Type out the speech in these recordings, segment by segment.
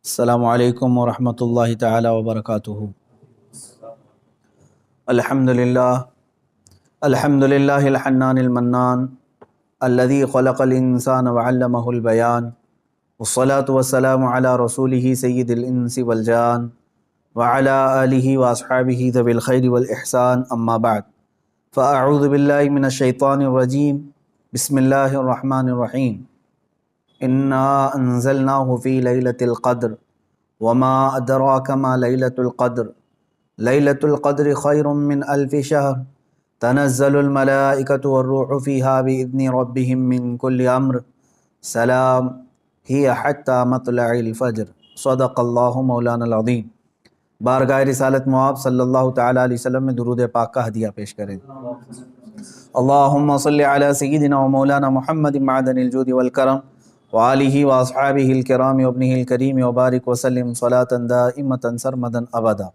السلام علیکم ورحمۃ اللہ تعالی وبرکاتہ۔ الحمد للہ الحنان المنان الذي خلق الانسان وعلمه البیان والصلاة والسلام علی رسولہ سید الانس والجان وعلی آلہ واصحابہ ذوی الخیر والاحسان، اما بعد فاعوذ باللہ من الشیطان الرجیم، بسم اللہ الرحمن الرحیم۔ انا انزلناہ فی لیلۃ القدر وما ادراک ما لیلۃ القدر لیلۃ القدر خیر من الف شہر تنزل الملائکۃ والروح فیہا بإذن ربہم من کل امر سلام ہی حتی مطلع الفجر، صدق اللہ مولانا العظیم۔ بارگاہ رسالت مآب صلی اللہ تعالیٰ علیہ وسلم میں درود پاک کا ہدیہ پیش کریں۔ اللہم صلی علی سیدنا و مولانا محمد معدن الجود والکرم وآلہ واصحابہ الکرام وابنہ الکریم وبارک وسلم صلاۃ دائمۃ سرمدا ابدا۔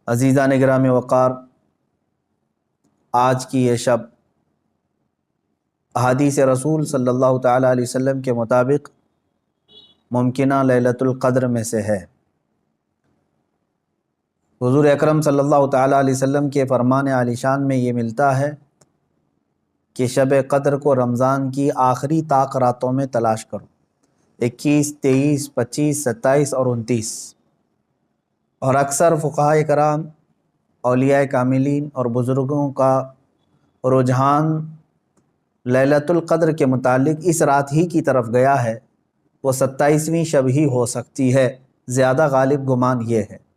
عزیزان گرامی وقار، آج کی یہ شب احادیث رسول صلی اللہ تعالیٰ علیہ وسلم کے مطابق ممکنہ لیلۃ القدر میں سے ہے۔ حضور اکرم صلی اللہ تعالیٰ علیہ وسلم کے فرمان عالی شان میں یہ ملتا ہے کہ شب قدر کو رمضان کی آخری طاق راتوں میں تلاش کرو، 21، 23، 25، 27 اور 29۔ اور اکثر فقہائے کرام، اولیاء کاملین اور بزرگوں کا رجحان لیلۃ القدر کے متعلق اس رات ہی کی طرف گیا ہے، وہ 27ویں شب ہی ہو سکتی ہے، زیادہ غالب گمان یہ ہے۔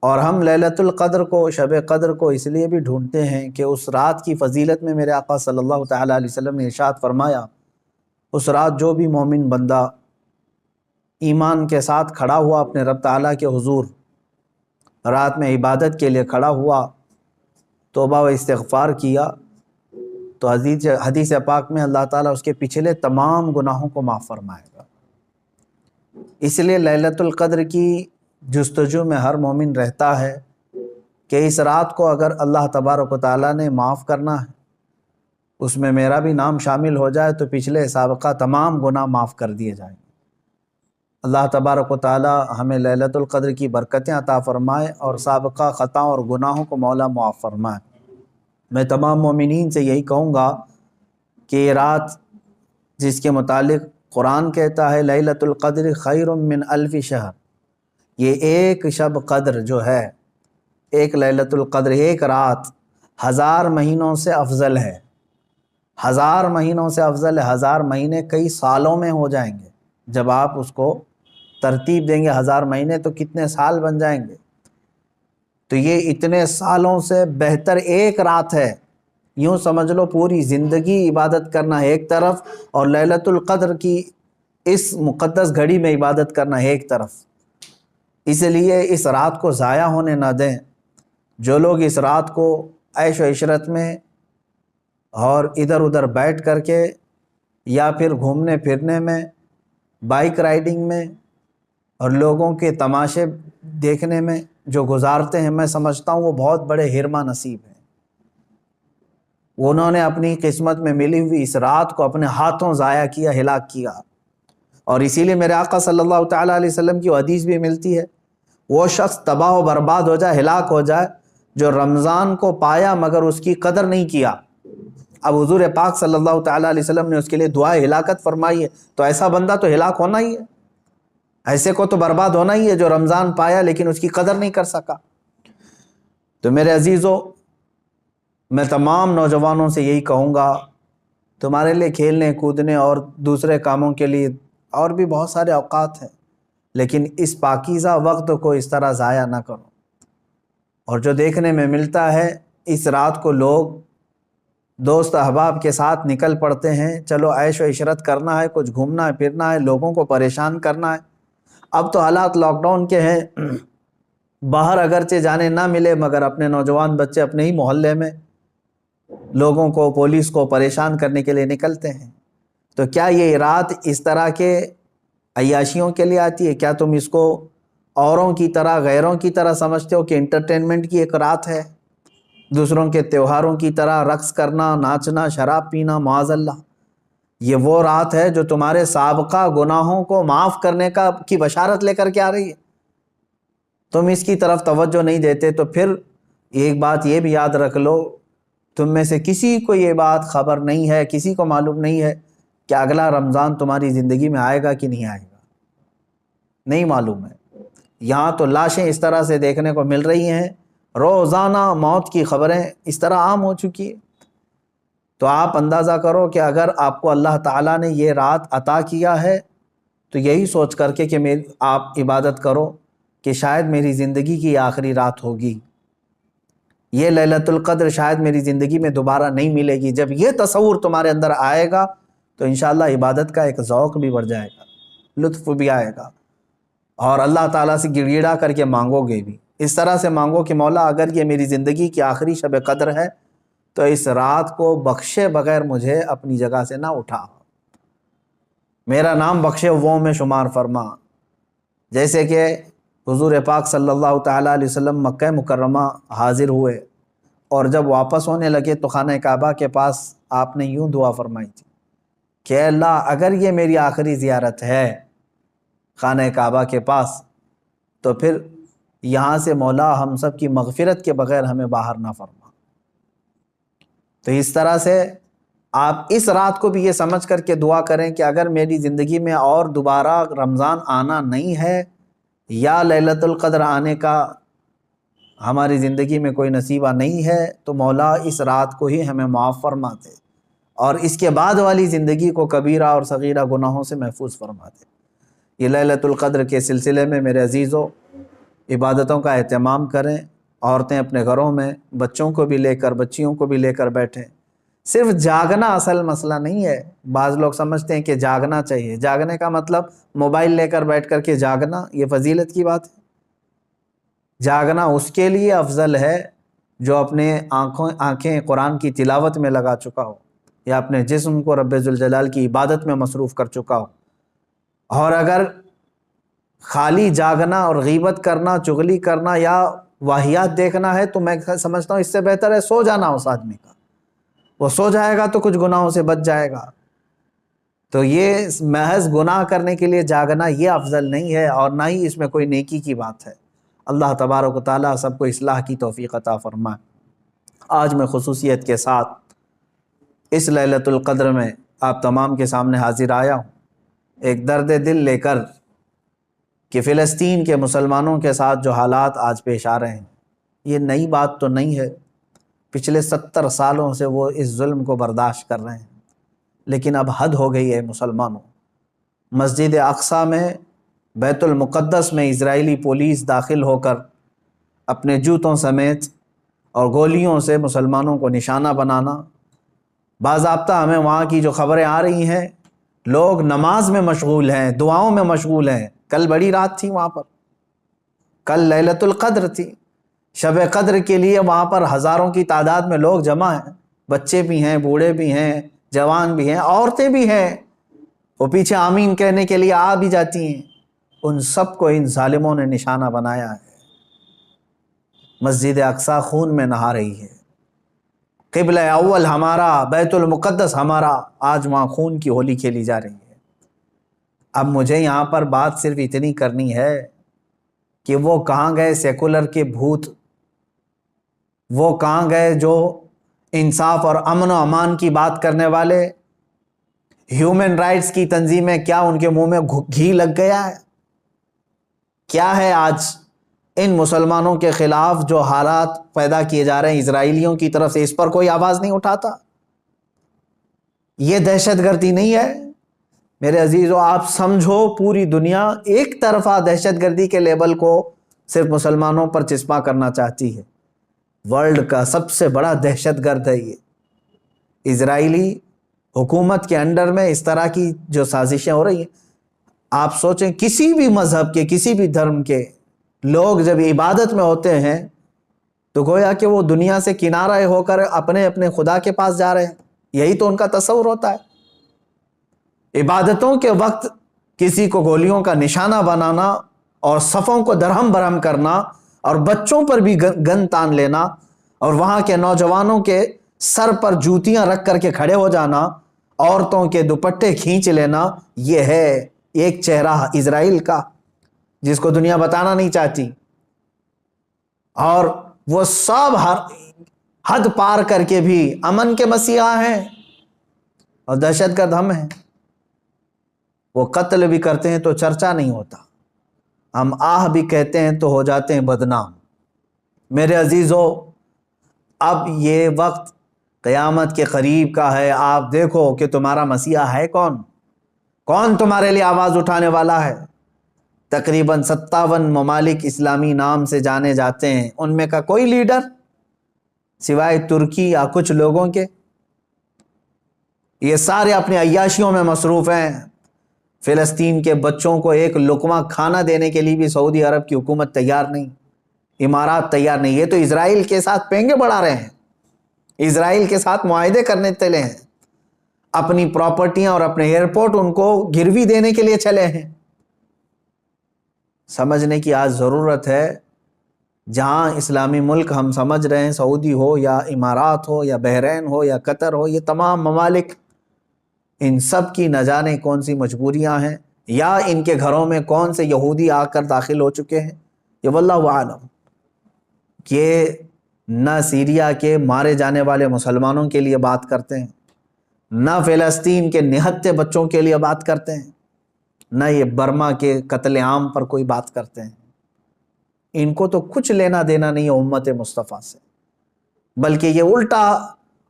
اور ہم لیلۃ القدر کو، شب قدر کو اس لیے بھی ڈھونڈتے ہیں کہ اس رات کی فضیلت میں میرے آقا صلی اللہ تعالیٰ علیہ وسلم نے ارشاد فرمایا، اس رات جو بھی مومن بندہ ایمان کے ساتھ کھڑا ہوا اپنے رب تعالیٰ کے حضور، رات میں عبادت کے لیے کھڑا ہوا، توبہ و استغفار کیا، تو حدیث پاک میں اللہ تعالیٰ اس کے پچھلے تمام گناہوں کو معاف فرمائے گا۔ اس لیے لیلۃ القدر کی جستجو میں ہر مومن رہتا ہے کہ اس رات کو اگر اللہ تبارک و تعالیٰ نے معاف کرنا ہے، اس میں میرا بھی نام شامل ہو جائے تو پچھلے سابقہ تمام گناہ معاف کر دیے جائیں گے۔ اللہ تبارک و تعالیٰ ہمیں لیلۃ القدر کی برکتیں عطا فرمائے اور سابقہ خطاؤں اور گناہوں کو مولا معاف فرمائے۔ میں تمام مومنین سے یہی کہوں گا کہ یہ رات جس کے متعلق قرآن کہتا ہے لیلۃ القدر خیر من الف شہر، یہ ایک شب قدر جو ہے، ایک لیلۃ القدر، ایک رات 1000 مہینوں سے افضل ہے۔ 1000 مہینوں سے افضل ہے۔ 1000 مہینے کئی سالوں میں ہو جائیں گے۔ جب آپ اس کو ترتیب دیں گے 1000 مہینے تو کتنے سال بن جائیں گے؟ تو یہ اتنے سالوں سے بہتر ایک رات ہے۔ یوں سمجھ لو پوری زندگی عبادت کرنا ہے ایک طرف، اور لیلۃ القدر کی اس مقدس گھڑی میں عبادت کرنا ہے ایک طرف۔ اس لیے اس رات کو ضائع ہونے نہ دیں۔ جو لوگ اس رات کو عیش و عشرت میں اور ادھر ادھر بیٹھ کر کے یا پھر گھومنے پھرنے میں، بائک رائڈنگ میں اور لوگوں کے تماشے دیکھنے میں جو گزارتے ہیں، میں سمجھتا ہوں وہ بہت بڑے حرمہ نصیب ہیں۔ انہوں نے اپنی قسمت میں ملی ہوئی اس رات کو اپنے ہاتھوں ضائع کیا، ہلاک کیا۔ اور اسی لیے میرے آقا صلی اللہ تعالیٰ علیہ وسلم کی حدیث بھی ملتی ہے، وہ شخص تباہ و برباد ہو جائے، ہلاک ہو جائے جو رمضان کو پایا مگر اس کی قدر نہیں کیا۔ اب حضور پاک صلی اللہ تعالیٰ علیہ وسلم نے اس کے لیے دعائے ہلاکت فرمائی ہے، تو ایسا بندہ تو ہلاک ہونا ہی ہے، ایسے کو تو برباد ہونا ہی ہے جو رمضان پایا لیکن اس کی قدر نہیں کر سکا۔ تو میرے عزیزو، میں تمام نوجوانوں سے یہی کہوں گا، تمہارے لیے کھیلنے کودنے اور دوسرے کاموں کے لیے اور بھی بہت سارے اوقات ہیں، لیکن اس پاکیزہ وقت کو اس طرح ضائع نہ کرو۔ اور جو دیکھنے میں ملتا ہے، اس رات کو لوگ دوست احباب کے ساتھ نکل پڑتے ہیں، چلو عیش و عشرت کرنا ہے، کچھ گھومنا ہے پھرنا ہے، لوگوں کو پریشان کرنا ہے۔ اب تو حالات لاک ڈاؤن کے ہیں، باہر اگرچہ جانے نہ ملے مگر اپنے نوجوان بچے اپنے ہی محلے میں لوگوں کو، پولیس کو پریشان کرنے کے لیے نکلتے ہیں۔ تو کیا یہ رات اس طرح کے عیاشیوں کے لیے آتی ہے؟ کیا تم اس کو اوروں کی طرح، غیروں کی طرح سمجھتے ہو کہ انٹرٹینمنٹ کی ایک رات ہے، دوسروں کے تہواروں کی طرح رقص کرنا، ناچنا، شراب پینا، معاذ اللہ؟ یہ وہ رات ہے جو تمہارے سابقہ گناہوں کو معاف کرنے کی بشارت لے کر کے آ رہی ہے، تم اس کی طرف توجہ نہیں دیتے۔ تو پھر ایک بات یہ بھی یاد رکھ لو، تم میں سے کسی کو یہ بات خبر نہیں ہے، کسی کو معلوم نہیں ہے کہ اگلا رمضان تمہاری زندگی میں آئے گا کہ نہیں آئے گا، نہیں معلوم ہے۔ یہاں تو لاشیں اس طرح سے دیکھنے کو مل رہی ہیں، روزانہ موت کی خبریں اس طرح عام ہو چکی ہیں۔ تو آپ اندازہ کرو کہ اگر آپ کو اللہ تعالیٰ نے یہ رات عطا کیا ہے تو یہی سوچ کر کے کہ آپ عبادت کرو کہ شاید میری زندگی کی آخری رات ہوگی، یہ لیلۃ القدر شاید میری زندگی میں دوبارہ نہیں ملے گی۔ جب یہ تصور تمہارے اندر آئے گا تو انشاءاللہ عبادت کا ایک ذوق بھی بڑھ جائے گا، لطف بھی آئے گا، اور اللہ تعالیٰ سے گڑ گڑا کر کے مانگو گے بھی۔ اس طرح سے مانگو کہ مولا اگر یہ میری زندگی کی آخری شب قدر ہے تو اس رات کو بخشے بغیر مجھے اپنی جگہ سے نہ اٹھا، میرا نام بخشے وہ میں شمار فرما۔ جیسے کہ حضور پاک صلی اللہ تعالیٰ علیہ وسلم مکہ مکرمہ حاضر ہوئے اور جب واپس ہونے لگے تو خانہ کعبہ کے پاس آپ نے یوں دعا فرمائی تھی کہ اللہ اگر یہ میری آخری زیارت ہے خانہ کعبہ کے پاس تو پھر یہاں سے مولا ہم سب کی مغفرت کے بغیر ہمیں باہر نہ فرما۔ تو اس طرح سے آپ اس رات کو بھی یہ سمجھ کر کے دعا کریں کہ اگر میری زندگی میں اور دوبارہ رمضان آنا نہیں ہے یا لیلۃ القدر آنے کا ہماری زندگی میں کوئی نصیبہ نہیں ہے تو مولا اس رات کو ہی ہمیں معاف فرما دے اور اس کے بعد والی زندگی کو کبیرہ اور صغیرہ گناہوں سے محفوظ فرما دے۔ یہ لیلۃ القدر کے سلسلے میں میرے عزیزوں عبادتوں کا اہتمام کریں، عورتیں اپنے گھروں میں بچوں کو بھی لے کر بچیوں کو بھی لے کر بیٹھیں۔ صرف جاگنا اصل مسئلہ نہیں ہے، بعض لوگ سمجھتے ہیں کہ جاگنا چاہیے، جاگنے کا مطلب موبائل لے کر بیٹھ کر کے جاگنا، یہ فضیلت کی بات ہے۔ جاگنا اس کے لیے افضل ہے جو اپنے آنکھیں قرآن کی تلاوت میں لگا چکا ہو یا اپنے جسم کو رب ذوالجلال کی عبادت میں مصروف کر چکا ہو۔ اور اگر خالی جاگنا اور غیبت کرنا، چغلی کرنا یا واہیات دیکھنا ہے تو میں سمجھتا ہوں اس سے بہتر ہے سو جانا اس آدمی کا، وہ سو جائے گا تو کچھ گناہوں سے بچ جائے گا۔ تو یہ محض گناہ کرنے کے لیے جاگنا یہ افضل نہیں ہے اور نہ ہی اس میں کوئی نیکی کی بات ہے۔ اللہ تبارک و تعالیٰ سب کو اصلاح کی توفیق عطا فرمائے۔ آج میں خصوصیت کے ساتھ اس لیلۃ القدر میں آپ تمام کے سامنے حاضر آیا ہوں ایک درد دل لے کر کہ فلسطین کے مسلمانوں کے ساتھ جو حالات آج پیش آ رہے ہیں یہ نئی بات تو نہیں ہے، پچھلے 70 سالوں سے وہ اس ظلم کو برداشت کر رہے ہیں، لیکن اب حد ہو گئی ہے مسلمانوں۔ مسجد اقصیٰ میں بیت المقدس میں اسرائیلی پولیس داخل ہو کر اپنے جوتوں سمیت اور گولیوں سے مسلمانوں کو نشانہ بنانا، باضابطہ ہمیں وہاں کی جو خبریں آ رہی ہیں لوگ نماز میں مشغول ہیں، دعاؤں میں مشغول ہیں۔ کل بڑی رات تھی وہاں پر، کل لیلۃ القدر تھی، شب قدر کے لیے وہاں پر ہزاروں کی تعداد میں لوگ جمع ہیں، بچے بھی ہیں، بوڑھے بھی ہیں، جوان بھی ہیں، عورتیں بھی ہیں، وہ پیچھے آمین کہنے کے لیے آ بھی جاتی ہیں۔ ان سب کو ان ظالموں نے نشانہ بنایا ہے۔ مسجد اقصیٰ خون میں نہا رہی ہے، قبلہ اول ہمارا، بیت المقدس ہمارا، آج وہاں خون کی ہولی کھیلی جا رہی ہے۔ اب مجھے یہاں پر بات صرف اتنی کرنی ہے کہ وہ کہاں گئے سیکولر کے بھوت، وہ کہاں گئے جو انصاف اور امن و امان کی بات کرنے والے، ہیومن رائٹس کی تنظیمیں، کیا ان کے منہ میں گھی لگ گیا ہے؟ کیا ہے آج ان مسلمانوں کے خلاف جو حالات پیدا کیے جا رہے ہیں اسرائیلیوں کی طرف سے، اس پر کوئی آواز نہیں اٹھاتا؟ یہ دہشت گردی نہیں ہے میرے عزیزو؟ آپ سمجھو پوری دنیا ایک طرفہ دہشت گردی کے لیبل کو صرف مسلمانوں پر چسپاں کرنا چاہتی ہے۔ ورلڈ کا سب سے بڑا دہشت گرد ہے یہ اسرائیلی حکومت کے انڈر میں اس طرح کی جو سازشیں ہو رہی ہیں۔ آپ سوچیں کسی بھی مذہب کے، کسی بھی دھرم کے لوگ جب عبادت میں ہوتے ہیں تو گویا کہ وہ دنیا سے کنارہ ہو کر اپنے اپنے خدا کے پاس جا رہے ہیں، یہی تو ان کا تصور ہوتا ہے۔ عبادتوں کے وقت کسی کو گولیوں کا نشانہ بنانا اور صفوں کو درہم برہم کرنا اور بچوں پر بھی گن تان لینا اور وہاں کے نوجوانوں کے سر پر جوتیاں رکھ کر کے کھڑے ہو جانا عورتوں کے دوپٹے کھینچ لینا، یہ ہے ایک چہرہ اسرائیل کا جس کو دنیا بتانا نہیں چاہتی، اور وہ سب حد پار کر کے بھی امن کے مسیحا ہیں اور دہشت گرد ہم ہیں۔ وہ قتل بھی کرتے ہیں تو چرچا نہیں ہوتا، ہم آہ بھی کہتے ہیں تو ہو جاتے ہیں بدنام۔ میرے عزیزو، اب یہ وقت قیامت کے قریب کا ہے، آپ دیکھو کہ تمہارا مسیحا ہے کون تمہارے لیے آواز اٹھانے والا ہے۔ تقریباً 57 ممالک اسلامی نام سے جانے جاتے ہیں، ان میں کا کوئی لیڈر سوائے ترکی یا کچھ لوگوں کے؟ یہ سارے اپنے عیاشیوں میں مصروف ہیں۔ فلسطین کے بچوں کو ایک لقمہ کھانا دینے کے لیے بھی سعودی عرب کی حکومت تیار نہیں، امارات تیار نہیں۔ یہ تو اسرائیل کے ساتھ پینگے بڑھا رہے ہیں، اسرائیل کے ساتھ معاہدے کرنے چلے ہیں، اپنی پراپرٹیاں اور اپنے ایئرپورٹ ان کو گروی دینے کے لیے چلے ہیں۔ سمجھنے کی آج ضرورت ہے، جہاں اسلامی ملک ہم سمجھ رہے ہیں، سعودی ہو یا امارات ہو یا بحرین ہو یا قطر ہو، یہ تمام ممالک، ان سب کی نہ جانے کون سی مجبوریاں ہیں، یا ان کے گھروں میں کون سے یہودی آ کر داخل ہو چکے ہیں، یہ واللہ عالم۔ کہ نہ سیریا کے مارے جانے والے مسلمانوں کے لیے بات کرتے ہیں، نہ فلسطین کے نہتے بچوں کے لیے بات کرتے ہیں، نہ یہ برما کے قتل عام پر کوئی بات کرتے ہیں۔ ان کو تو کچھ لینا دینا نہیں ہے امت مصطفیٰ سے، بلکہ یہ الٹا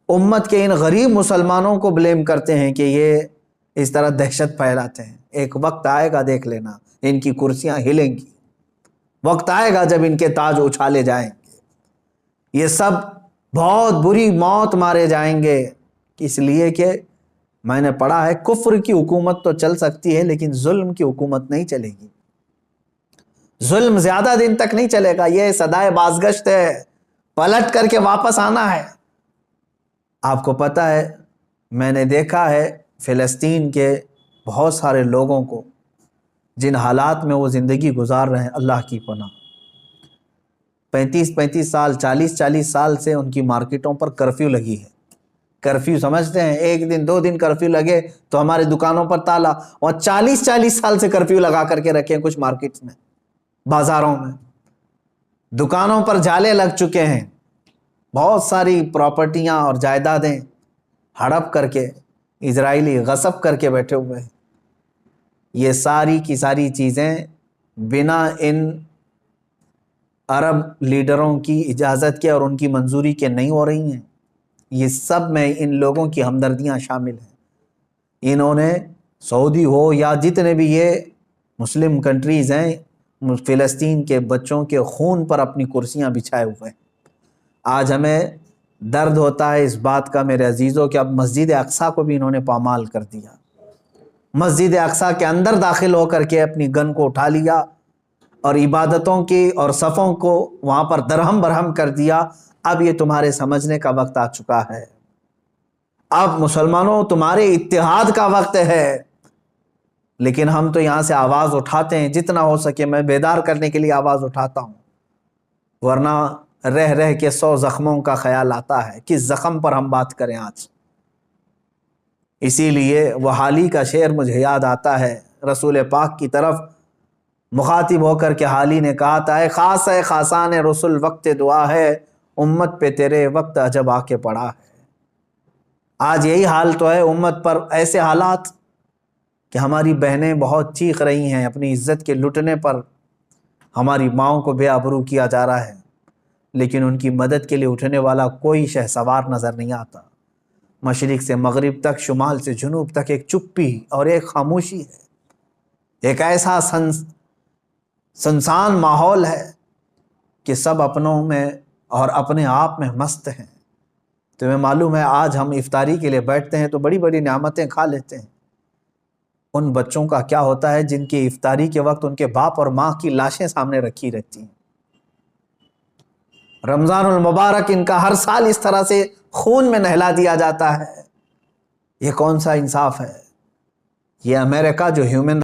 امت کے ان غریب مسلمانوں کو بلیم کرتے ہیں کہ یہ اس طرح دہشت پھیلاتے ہیں۔ ایک وقت آئے گا، دیکھ لینا، ان کی کرسیاں ہلیں گی، وقت آئے گا جب ان کے تاج اچھالے جائیں گے، یہ سب بہت بری موت مارے جائیں گے۔ اس لیے کہ میں نے پڑھا ہے، کفر کی حکومت تو چل سکتی ہے لیکن ظلم کی حکومت نہیں چلے گی، ظلم زیادہ دن تک نہیں چلے گا، یہ صدائے بازگشت ہے، پلٹ کر کے واپس آنا ہے۔ آپ کو پتہ ہے، میں نے دیکھا ہے فلسطین کے بہت سارے لوگوں کو جن حالات میں وہ زندگی گزار رہے ہیں، اللہ کی پناہ، 35 سال 40 سال سے ان کی مارکیٹوں پر کرفیو لگی ہے۔ کرفیو سمجھتے ہیں، ایک دن 2 دن کرفیو لگے تو ہمارے دکانوں پر تالا، اور 40 سال سے کرفیو لگا کر کے رکھے ہیں کچھ مارکیٹس میں، بازاروں میں، دکانوں پر جالے لگ چکے ہیں، بہت ساری پراپرٹیاں اور جائیدادیں ہڑپ کر کے اسرائیلی غصب کر کے بیٹھے ہوئے ہیں۔ یہ ساری کی ساری چیزیں بنا ان عرب لیڈروں کی اجازت کے اور ان کی منظوری کے نہیں ہو رہی ہیں۔ یہ سب میں ان لوگوں کی ہمدردیاں شامل ہیں۔ انہوں نے سعودی ہو یا جتنے بھی یہ مسلم کنٹریز ہیں، فلسطین کے بچوں کے خون پر اپنی کرسیاں بچھائے ہوئے ہیں۔ آج ہمیں درد ہوتا ہے اس بات کا میرے عزیزوں کہ اب مسجد اقصیٰ کو بھی انہوں نے پامال کر دیا، مسجد اقصیٰ کے اندر داخل ہو کر کے اپنی گن کو اٹھا لیا اور عبادتوں کی اور صفوں کو وہاں پر درہم برہم کر دیا۔ اب یہ تمہارے سمجھنے کا وقت آ چکا ہے، اب مسلمانوں تمہارے اتحاد کا وقت ہے۔ لیکن ہم تو یہاں سے آواز اٹھاتے ہیں، جتنا ہو سکے میں بیدار کرنے کے لیے آواز اٹھاتا ہوں، ورنہ رہ رہ کے 100 زخموں کا خیال آتا ہے، کس زخم پر ہم بات کریں آج۔ اسی لیے وہ حالی کا شعر مجھے یاد آتا ہے، رسول پاک کی طرف مخاطب ہو کر کے حالی نے کہا تھا، اے خاص ہے خاصان رسول وقت دعا ہے، امت پہ تیرے وقت عجب آ کے پڑا ہے۔ آج یہی حال تو ہے امت پر، ایسے حالات کہ ہماری بہنیں بہت چیخ رہی ہیں اپنی عزت کے لٹنے پر، ہماری ماؤں کو بے آبرو کیا جا رہا ہے، لیکن ان کی مدد کے لیے اٹھنے والا کوئی شہسوار نظر نہیں آتا۔ مشرق سے مغرب تک، شمال سے جنوب تک ایک چپی اور ایک خاموشی ہے، ایک ایسا سنسان ماحول ہے کہ سب اپنوں میں اور اپنے آپ میں مست ہیں۔ تمہیں معلوم ہے آج ہم افطاری کے لیے بیٹھتے ہیں تو بڑی بڑی نعمتیں کھا لیتے ہیں، ان بچوں کا کیا ہوتا ہے جن کی افطاری کے وقت ان کے باپ اور ماں کی لاشیں سامنے رکھی رہتی ہیں؟ رمضان المبارک ان کا ہر سال اس طرح سے خون میں نہلا دیا جاتا ہے، یہ کون سا انصاف ہے؟ یہ امریکہ جو ہیومن